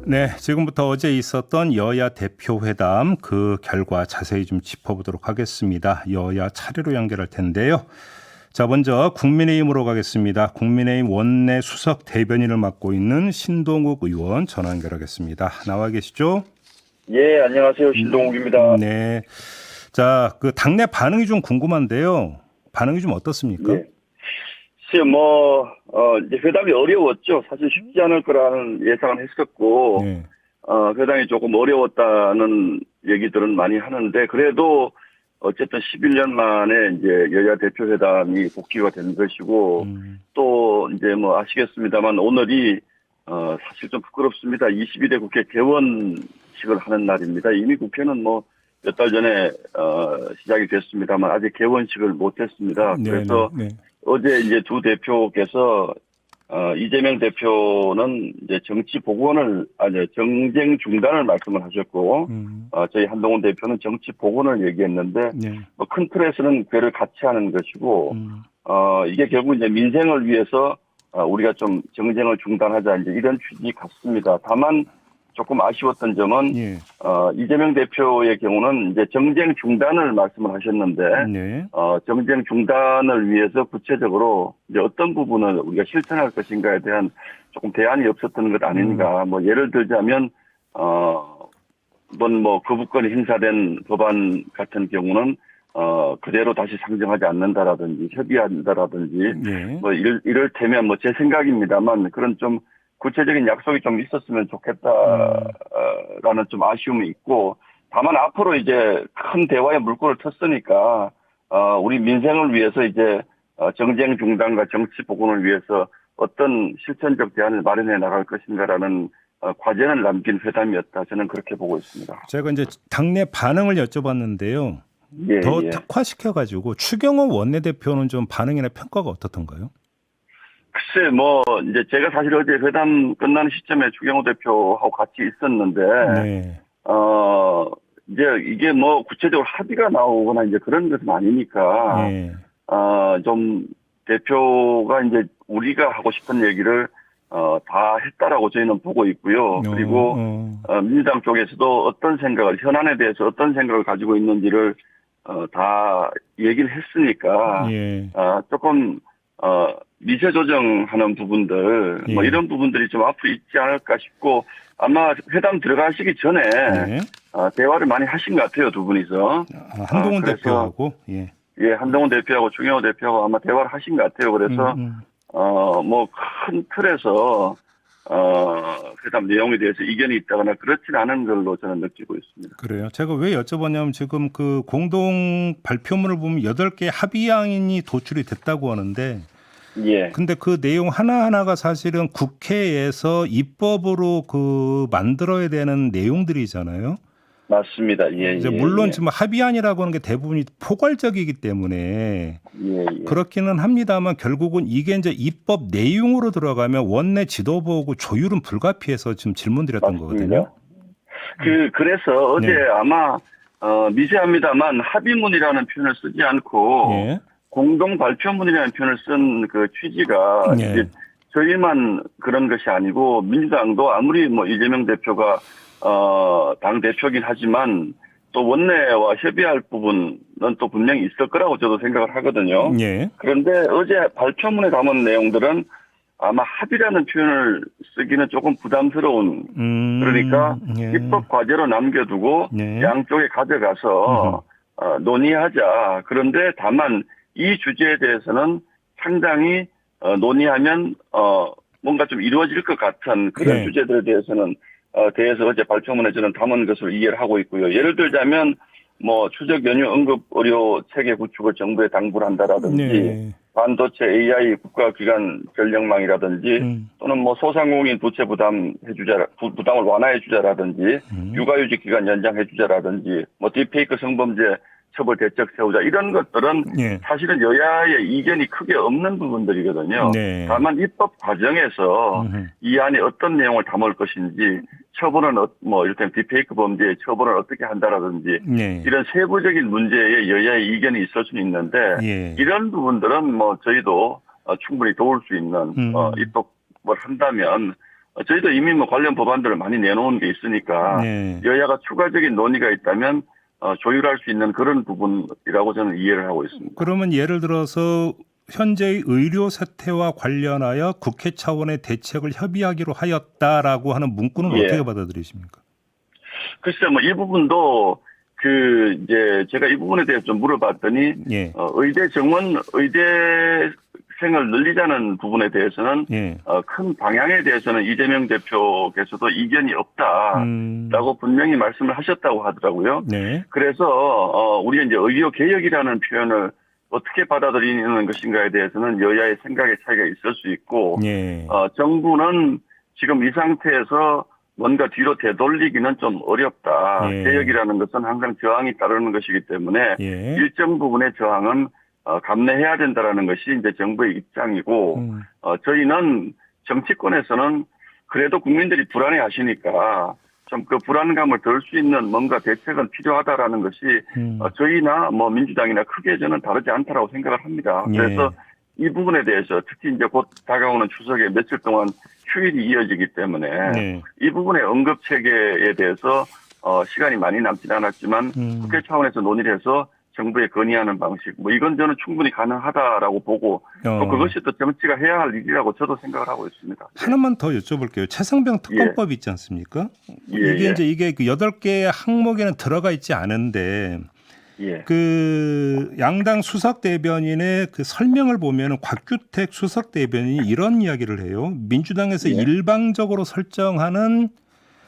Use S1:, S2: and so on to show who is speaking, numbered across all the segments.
S1: 네, 지금부터 어제 있었던 여야 대표회담 그 결과 자세히 좀 짚어보도록 하겠습니다. 여야 차례로 연결할 텐데요. 자, 먼저 국민의힘으로 가겠습니다. 국민의힘 원내 수석 대변인을 맡고 있는 신동욱 의원 전화 연결하겠습니다. 나와 계시죠?
S2: 예, 안녕하세요. 신동욱입니다.
S1: 네. 자, 그 당내 반응이 좀 궁금한데요. 반응이 좀 어떻습니까?
S2: 예. 글쎄요, 이제 회담이 어려웠죠. 사실 쉽지 않을 거라는 예상은 했었고,
S1: 네.
S2: 회담이 조금 어려웠다는 얘기들은 많이 하는데, 그래도 어쨌든 11년 만에 이제 여야 대표 회담이 복귀가 된 것이고, 또 이제 아시겠습니다만 오늘이, 사실 좀 부끄럽습니다. 22대 국회 개원식을 하는 날입니다. 이미 국회는 몇 달 전에, 시작이 됐습니다만 아직 개원식을 못했습니다. 그래서 어제 이제 두 대표께서 이재명 대표는 이제 정쟁 중단을 말씀을 하셨고, 저희 한동훈 대표는 정치 복원을 얘기했는데, 큰 틀에서는 그를 같이 하는 것이고, 이게 결국 이제 민생을 위해서 우리가 좀 정쟁을 중단하자 이제 이런 취지 같습니다. 다만 조금 아쉬웠던 점은 이재명 대표의 경우는 이제 정쟁 중단을 말씀을 하셨는데 정쟁 중단을 위해서 구체적으로 이제 어떤 부분을 우리가 실천할 것인가에 대한 조금 대안이 없었던 것 아닌가. 예를 들자면 거부권이 행사된 법안 같은 경우는 그대로 다시 상정하지 않는다라든지 협의한다라든지 이럴테면 제 생각입니다만 그런 좀 구체적인 약속이 좀 있었으면 좋겠다라는 좀 아쉬움이 있고, 다만 앞으로 이제 큰 대화의 물꼬를 텄으니까 우리 민생을 위해서 이제 정쟁 중단과 정치 복원을 위해서 어떤 실천적 대안을 마련해 나갈 것인가라는 과제를 남긴 회담이었다. 저는 그렇게 보고 있습니다.
S1: 제가 이제 당내 반응을 여쭤봤는데요. 더 특화시켜가지고 추경호 원내대표는 좀 반응이나 평가가 어떻던가요?
S2: 글쎄, 이제 제가 사실 어제 회담 끝나는 시점에 추경호 대표하고 같이 있었는데, 이제 이게 구체적으로 합의가 나오거나 이제 그런 것은 아니니까, 좀 대표가 이제 우리가 하고 싶은 얘기를, 다 했다라고 저희는 보고 있고요. 그리고, 민주당 쪽에서도 어떤 생각을, 현안에 대해서 어떤 생각을 가지고 있는지를, 다 얘기를 했으니까, 조금, 미세 조정하는 부분들, 이런 부분들이 좀 앞으로 있지 않을까 싶고, 아마 회담 들어가시기 전에, 대화를 많이 하신 것 같아요, 두 분이서.
S1: 한동훈 대표하고?
S2: 한동훈 대표하고 추경호 대표하고 아마 대화를 하신 것 같아요. 그래서, 큰 틀에서, 회담 내용에 대해서 이견이 있다거나 그렇진 않은 걸로 저는 느끼고 있습니다.
S1: 그래요. 제가 왜 여쭤봤냐면 지금 그 공동 발표문을 보면 8개 합의안이 도출이 됐다고 하는데 근데 그 내용 하나하나가 사실은 국회에서 입법으로 만들어야 되는 내용들이잖아요.
S2: 맞습니다.
S1: 물론 지금 합의안이라고 하는 게 대부분이 포괄적이기 때문에 그렇기는 합니다만 결국은 이게 이제 입법 내용으로 들어가면 원내 지도부하고 조율은 불가피해서 지금 질문드렸던 거거든요.
S2: 그래서 어제 아마 미세합니다만 합의문이라는 표현을 쓰지 않고 공동 발표문이라는 표현을 쓴 그 취지가 이제 저희만 그런 것이 아니고 민주당도 아무리 이재명 대표가 당 대표긴 하지만 또 원내와 협의할 부분은 또 분명히 있을 거라고 저도 생각을 하거든요. 그런데 어제 발표문에 담은 내용들은 아마 합의라는 표현을 쓰기는 조금 부담스러운 그러니까 입법 과제로 남겨두고 양쪽에 가져가서 논의하자. 그런데 다만 이 주제에 대해서는 상당히 논의하면 뭔가 좀 이루어질 것 같은 그런 주제들에 대해서는 대해서 어제 발표문에 저는 담은 것으로 이해를 하고 있고요. 예를 들자면 추적 연휴 응급 의료 체계 구축을 정부에 당부를 한다라든지 반도체 AI 국가기관 전력망이라든지 또는 소상공인 부채 부담을 완화해 주자라든지 육아휴직 기간 연장해 주자라든지 딥페이크 성범죄 처벌 대책 세우자 이런 것들은 사실은 여야의 이견이 크게 없는 부분들이거든요. 다만 입법 과정에서 이 안에 어떤 내용을 담을 것인지 처벌은 이를테면 딥페이크 범죄의 처벌을 어떻게 한다라든지 이런 세부적인 문제에 여야의 이견이 있을 수는 있는데 이런 부분들은 저희도 충분히 도울 수 있는 입법을 한다면 저희도 이미 뭐 관련 법안들을 많이 내놓은 게 있으니까
S1: 네.
S2: 여야가 추가적인 논의가 있다면 조율할 수 있는 그런 부분이라고 저는 이해를 하고 있습니다.
S1: 그러면 예를 들어서 현재의 의료 사태와 관련하여 국회 차원의 대책을 협의하기로 하였다라고 하는 문구는
S2: 예.
S1: 어떻게 받아들이십니까?
S2: 글쎄요, 뭐 이 부분도 이제 제가 이 부분에 대해서 좀 물어봤더니
S1: 예.
S2: 의대 정원 의대생을 늘리자는 부분에 대해서는
S1: 예.
S2: 큰 방향에 대해서는 이재명 대표께서도 이견이 없다라고 분명히 말씀을 하셨다고 하더라고요.
S1: 네.
S2: 그래서 우리가 이제 의료 개혁이라는 표현을 어떻게 받아들이는 것인가에 대해서는 여야의 생각의 차이가 있을 수 있고
S1: 예.
S2: 정부는 지금 이 상태에서 뭔가 뒤로 되돌리기는 좀 어렵다.
S1: 예.
S2: 개혁이라는 것은 항상 저항이 따르는 것이기 때문에
S1: 예.
S2: 일정 부분의 저항은 감내해야 된다라는 것이 이제 정부의 입장이고 저희는 정치권에서는 그래도 국민들이 불안해하시니까 좀 그 불안감을 덜 수 있는 뭔가 대책은 필요하다라는 것이 저희나 뭐 민주당이나 크게 저는 다르지 않다라고 생각을 합니다.
S1: 예.
S2: 그래서 이 부분에 대해서 특히 이제 곧 다가오는 추석에 며칠 동안 휴일이 이어지기 때문에
S1: 네.
S2: 이 부분의 응급 체계에 대해서 시간이 많이 남진 않았지만 국회 차원에서 논의를 해서 정부에 건의하는 방식 뭐 이건 저는 충분히 가능하다라고 보고 또 그것이 또 정치가 해야 할 일이라고 저도 생각을 하고 있습니다.
S1: 하나만 더 여쭤볼게요. 최상병 특검법 있지 않습니까?
S2: 예,
S1: 이게 이제 이게 그 8개의 항목에는 들어가 있지 않은데
S2: 예.
S1: 그 양당 수석 대변인의 그 설명을 보면은 곽규택 수석 대변인이 이런 이야기를 해요. 민주당에서
S2: 예.
S1: 일방적으로 설정하는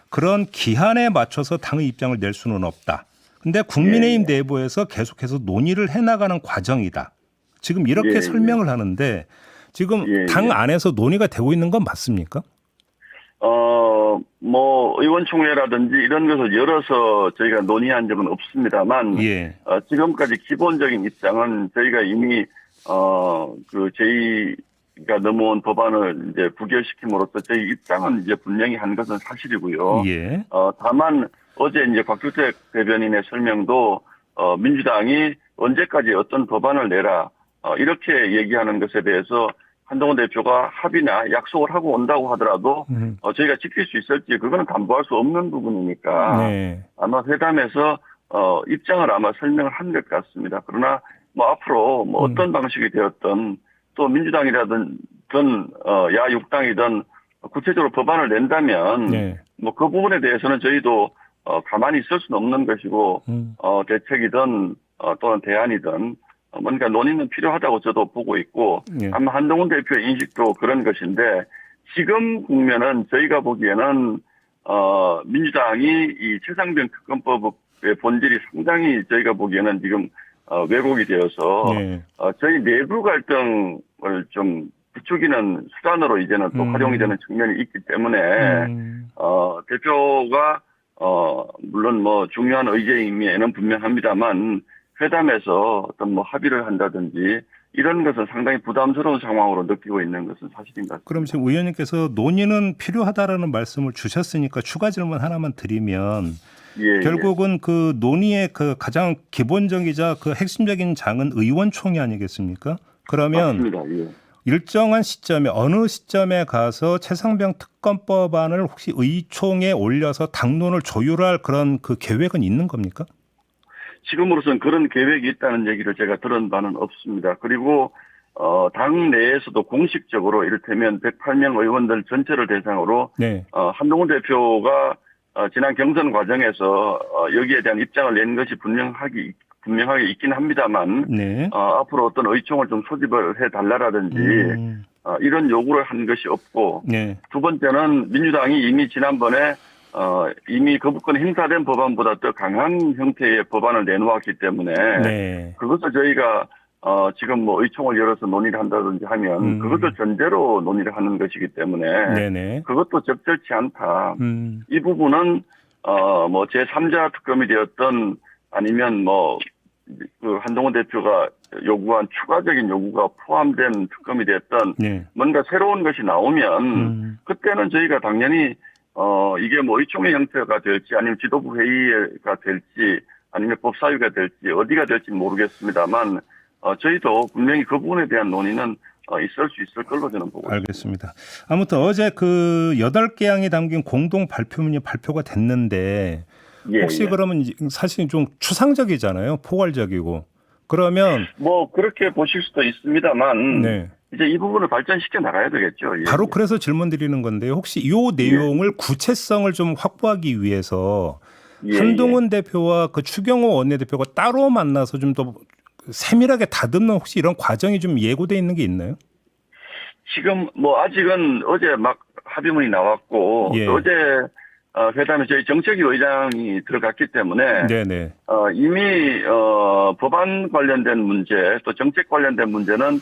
S1: 그런 기한에 맞춰서 당의 입장을 낼 수는 없다. 근데 국민의힘
S2: 예.
S1: 내부에서 계속해서 논의를 해나가는 과정이다. 지금 이렇게
S2: 예.
S1: 설명을 하는데 지금
S2: 예.
S1: 당 안에서 논의가 되고 있는 건 맞습니까?
S2: 뭐 의원총회라든지 이런 것을 열어서 저희가 논의한 적은 없습니다만
S1: 예.
S2: 지금까지 기본적인 입장은 저희가 이미 그 저희가 넘어온 법안을 이제 부결시킴으로써 저희 입장은 이제 분명히 한 것은 사실이고요.
S1: 예.
S2: 다만 어제 이제 곽규택 대변인의 설명도 민주당이 언제까지 어떤 법안을 내라 이렇게 얘기하는 것에 대해서 한동훈 대표가 합의나 약속을 하고 온다고 하더라도 저희가 지킬 수 있을지 그거는 담보할 수 없는 부분이니까
S1: 네.
S2: 아마 회담에서 입장을 아마 설명을 한 것 같습니다. 그러나 뭐 앞으로 뭐 어떤 방식이 되었든 또 민주당이라든 야육당이든 구체적으로 법안을 낸다면
S1: 네.
S2: 뭐 그 부분에 대해서는 저희도 가만히 있을 수는 없는 것이고 대책이든 또는 대안이든 뭔가 논의는 필요하다고 저도 보고 있고
S1: 예.
S2: 아마 한동훈 대표의 인식도 그런 것인데 지금 국면은 저희가 보기에는 민주당이 이 최상병 특검법의 본질이 상당히 저희가 보기에는 지금 왜곡이 되어서
S1: 네.
S2: 저희 내부 갈등을 좀 부추기는 수단으로 이제는 또 활용이 되는 측면이 있기 때문에 대표가 물론 뭐 중요한 의제임에는 분명합니다만 회담에서 어떤 뭐 합의를 한다든지 이런 것은 상당히 부담스러운 상황으로 느끼고 있는 것은 사실인 것 같습니다.
S1: 그럼 지금 의원님께서 논의는 필요하다라는 말씀을 주셨으니까 추가 질문 하나만 드리면
S2: 예,
S1: 결국은 그 논의의 그 가장 기본적이자 그 핵심적인 장은 의원총회 아니겠습니까? 그러면
S2: 맞습니다. 예.
S1: 일정한 시점에 어느 시점에 가서 최상병 특검법안을 혹시 의총에 올려서 당론을 조율할 그런 그 계획은 있는 겁니까?
S2: 지금으로서는 그런 계획이 있다는 얘기를 제가 들은 바는 없습니다. 그리고 당 내에서도 공식적으로 이를테면 108명 의원들 전체를 대상으로
S1: 네.
S2: 한동훈 대표가 지난 경선 과정에서 여기에 대한 입장을 낸 것이 분명하게 있긴 합니다만
S1: 네.
S2: 앞으로 어떤 의총을 좀 소집을 해달라라든지 이런 요구를 한 것이 없고
S1: 네.
S2: 두 번째는 민주당이 이미 지난번에 이미 거부권 행사된 법안보다 더 강한 형태의 법안을 내놓았기 때문에
S1: 네.
S2: 그것을 저희가 지금 뭐 의총을 열어서 논의를 한다든지 하면 그것을 전제로 논의를 하는 것이기 때문에
S1: 네네.
S2: 그것도 적절치 않다. 이 부분은 뭐 제3자 특검이 되었던 아니면 뭐 그 한동훈 대표가 요구한 추가적인 요구가 포함된 특검이 됐던
S1: 네.
S2: 뭔가 새로운 것이 나오면 그때는 저희가 당연히 이게 뭐 의총의 형태가 될지 아니면 지도부 회의가 될지 아니면 법사위가 될지 어디가 될지 모르겠습니다만 저희도 분명히 그 부분에 대한 논의는 있을 수 있을 걸로 저는 보고
S1: 알겠습니다. 아무튼 어제 그 8개항이 담긴 공동 발표문이 발표가 됐는데 혹시 그러면 사실 좀 추상적이잖아요. 포괄적이고. 그러면
S2: 뭐 그렇게 보실 수도 있습니다만
S1: 네.
S2: 이제 이 부분을 발전시켜 나가야 되겠죠.
S1: 바로 그래서 질문 드리는 건데요. 혹시 이 내용을 구체성을 좀 확보하기 위해서 한동훈 대표와 그 추경호 원내대표가 따로 만나서 좀 더 세밀하게 다듬는 혹시 이런 과정이 좀 예고돼 있는 게 있나요?
S2: 지금 뭐 아직은 어제 막 합의문이 나왔고 또 어제 회담에 저희 정책위 의장이 들어갔기 때문에
S1: 네네.
S2: 이미 법안 관련된 문제 또 정책 관련된 문제는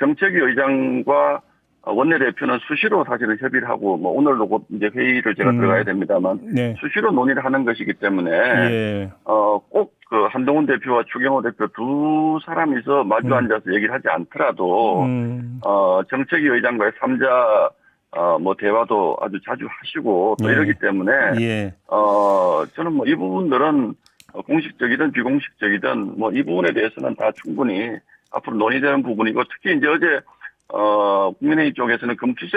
S2: 정책위 의장과 원내대표는 수시로 사실은 협의를 하고 뭐 오늘도 곧 이제 회의를 제가 들어가야 됩니다만 수시로 논의를 하는 것이기 때문에 꼭 그 한동훈 대표와 추경호 대표 두 사람이서 마주 앉아서 얘기를 하지 않더라도 정책위 의장과의 3자 뭐 대화도 아주 자주 하시고 또 이러기 때문에 저는 뭐 이 부분들은 공식적이든 비공식적이든 뭐 이 부분에 대해서는 다 충분히 앞으로 논의되는 부분이고 특히 이제 어제 국민의힘 쪽에서는 금투세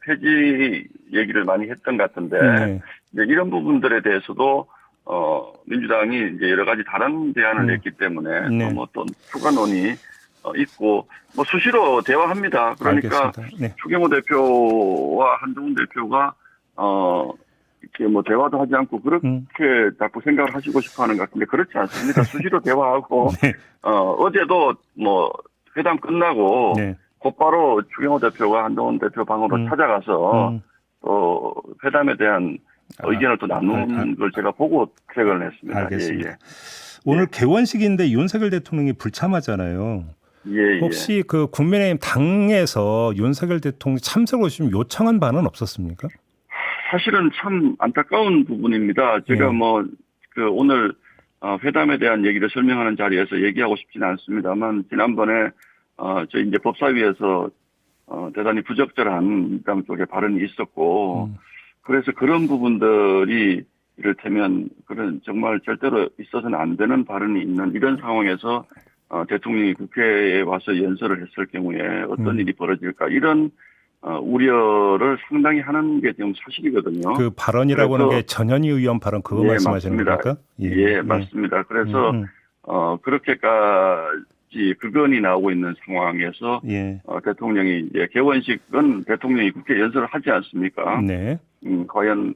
S2: 폐지 얘기를 많이 했던 것 같은데 이제 이런 부분들에 대해서도 민주당이 이제 여러 가지 다른 대안을 냈기 때문에 또 추가 논의 있고 뭐 수시로 대화합니다. 그러니까 추경호 대표와 한동훈 대표가 이렇게 뭐 대화도 하지 않고 그렇게 자꾸 생각을 하시고 싶어하는 것 같은데 그렇지 않습니다. 수시로 대화하고 어제도 뭐 회담 끝나고 곧바로 추경호 대표가 한동훈 대표 방으로 찾아가서 또 회담에 대한 의견을 또 나누는 걸 제가 보고 퇴근을 했습니다.
S1: 알겠습니다. 오늘 개원식인데 윤석열 대통령이 불참하잖아요. 혹시 그 국민의힘 당에서 윤석열 대통령 참석을 좀 요청한 바는 없었습니까?
S2: 사실은 참 안타까운 부분입니다. 제가 뭐 그 오늘 회담에 대한 얘기를 설명하는 자리에서 얘기하고 싶지는 않습니다만 지난번에 저 이제 법사위에서 대단히 부적절한 민주당 쪽에 발언이 있었고 그래서 그런 부분들이 이를테면 그런 정말 절대로 있어서는 안 되는 발언이 있는 이런 상황에서 대통령이 국회에 와서 연설을 했을 경우에 어떤 일이 벌어질까 이런 우려를 상당히 하는 게 지금 사실이거든요.
S1: 그 발언이라고 하는 게 전현희 의원 발언 그거 말씀하시는 겁니까?
S2: 맞습니다. 그래서 그렇게까지 극언이 나오고 있는 상황에서 대통령이 이제 개원식은 대통령이 국회 연설을 하지 않습니까? 과연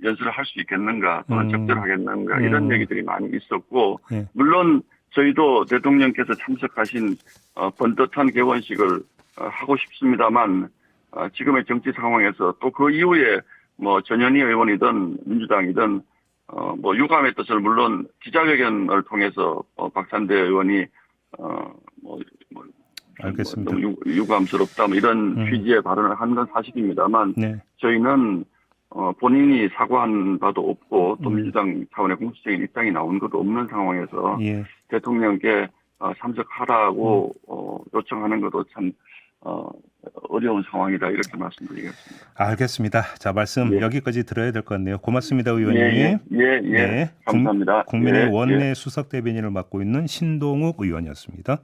S2: 연설을 할 수 있겠는가 또는 적절하겠는가 이런 얘기들이 많이 있었고 물론 저희도 대통령께서 참석하신 번듯한 개원식을 하고 싶습니다만 지금의 정치 상황에서 또 그 이후에 뭐 전현희 의원이든 민주당이든 뭐 유감의 뜻을 물론 기자회견을 통해서 박찬대 의원이
S1: 알겠습니다.
S2: 너무 유감스럽다 뭐 이런 취지의 발언을 한 건 사실입니다만 저희는 본인이 사과한 바도 없고 또 민주당 차원의 공식적인 입장이 나온 것도 없는 상황에서 대통령께 참석하라고 요청하는 것도 참 어려운 상황이다 이렇게 말씀드리겠습니다.
S1: 알겠습니다. 자 말씀 여기까지 들어야 될 것 같네요. 고맙습니다, 의원님.
S2: 감사합니다.
S1: 국민의 원내 수석 대변인을 맡고 있는 신동욱 의원이었습니다.